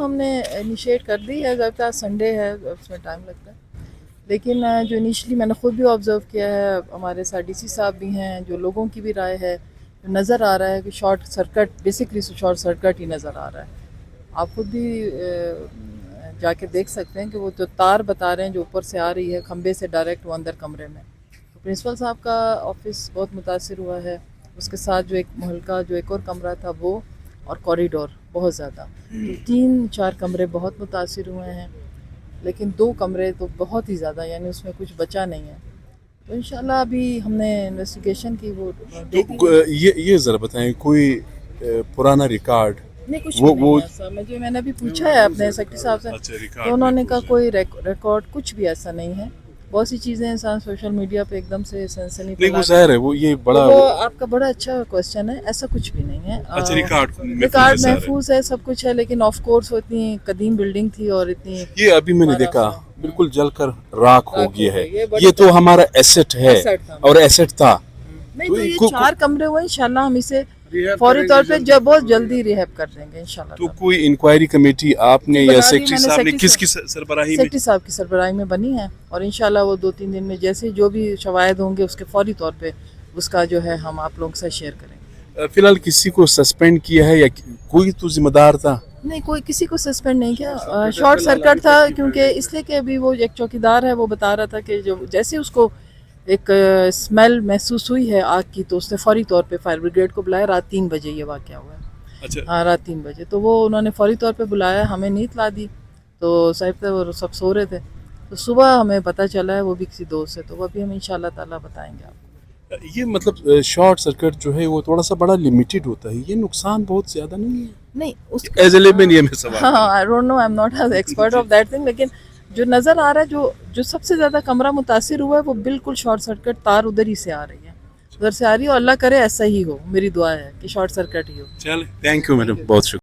ہم نے انیشیٹ کر دی ہے، ضرور سنڈے ہے اس میں ٹائم لگتا ہے، لیکن جو انیشلی میں نے خود بھی آبزرو کیا ہے، ہمارے ساتھ ڈی سی صاحب بھی ہیں، جو لوگوں کی بھی رائے ہے، نظر آ رہا ہے کہ short circuit, basically short circuit ہی نظر آ رہا ہے۔ آپ خود بھی جا کے دیکھ سکتے ہیں کہ وہ جو تار بتا رہے ہیں جو اوپر سے آ رہی ہے کھمبے سے ڈائریکٹ وہ اندر کمرے میں، تو پرنسپل صاحب کا آفس بہت متاثر ہوا ہے، اس کے ساتھ جو ایک محل کا جو ایک اور کمرہ تھا وہ، اور کوریڈور بہت زیادہ، تو 3-4 کمرے بہت متاثر ہوئے ہیں، لیکن 2 کمرے تو بہت ہی زیادہ، یعنی اس میں کچھ بچا نہیں ہے، تو انشاءاللہ ابھی ہم نے انویسٹیگیشن کی، وہ دیکھ تو یہ ذرا بتائیں کوئی پرانا ریکارڈ نہیں، کچھ بھی نہیں ہے ایسا، میں نے ابھی پوچھا ہے اپنے سیکرٹری صاحب سے، تو انہوں نے کہا کوئی ریکارڈ کچھ بھی ایسا نہیں ہے، بہت سی چیزیں انسان سوشل میڈیا پہ ایک دم سے سنسنی نہیں، وہ پھیلا ظاہر ہے وہ یہ بڑا وہ آپ کا بڑا اچھا کوشچن ہے، ایسا کچھ بھی نہیں ہے، ریکارڈ محفوظ ہے، سب کچھ ہے، لیکن آف کورس وہ اتنی قدیم بلڈنگ تھی اور اتنی یہ ابھی میں نے دیکھا بالکل جل کر راکھ ہو گیا ہے، بڑی یہ تو ہمارا ایسٹ ہے اور ایسٹ تھا، نہیں تو یہ 4 کمرے ہوئے، انشاءاللہ ہم اسے فوری طور پہ بہت جلدی ریہیب کر دیں گے انشاءاللہ۔ تو کوئی انکوائری کمیٹی آپ نے یا سیکرٹری صاحب نے کس کی سربراہی میں؟ سیکرٹری صاحب کی سربراہی میں بنی ہے، اور انشاءاللہ وہ 2-3 دن میں جیسے جو بھی شواہد ہوں گے اس کے فوری طور پہ اس کا جو ہے ہم آپ لوگوں سے شیئر کریں گے۔ فی الحال کسی کو سسپینڈ کیا ہے یا کوئی تو ذمہ دار تھا؟ نہیں، کوئی کسی کو سسپینڈ نہیں کیا، شارٹ سرکٹ تھا، کیونکہ اس لیے کہ ابھی وہ ایک چوکیدار ہے وہ بتا رہا تھا کہ جو جیسے اس کو ایک اسمیل محسوس ہوئی ہے آگ کی، تو اس نے فوری طور پہ فائر بریگیڈ کو بلایا، رات 3 بجے یہ واقعہ ہوا ہے، ہاں رات 3 بجے، تو وہ انہوں نے فوری طور پہ بلایا، ہمیں نہیں اطلاع دی، تو صاحب وہ سب سو رہے تھے، تو صبح ہمیں پتہ چلا ہے وہ بھی کسی دوست سے، تو وہ ابھی ہم انشاءاللہ تعالیٰ بتائیں گے آپ کو۔ یہ مطلب شارٹ سرکٹ جو ہے وہ تھوڑا سا بڑا لمیٹڈ ہوتا ہے، یہ نقصان بہت زیادہ نہیں ہے؟ نہیں اس ایز اے لیمن یہ میں سوال ہاں I don't know, I am not expert of that thing, لیکن جو نظر آ رہا ہے جو سب سے زیادہ کمرہ متاثر ہوا ہے وہ بالکل شارٹ سرکٹ تار ادھر ہی سے آ رہی ہے، ادھر سے آ رہی ہے، اور اللہ کرے ایسا ہی ہو، میری دعا ہے کہ شارٹ سرکٹ ہی ہو۔ چلے، تھینک یو میڈم، بہت شکریہ۔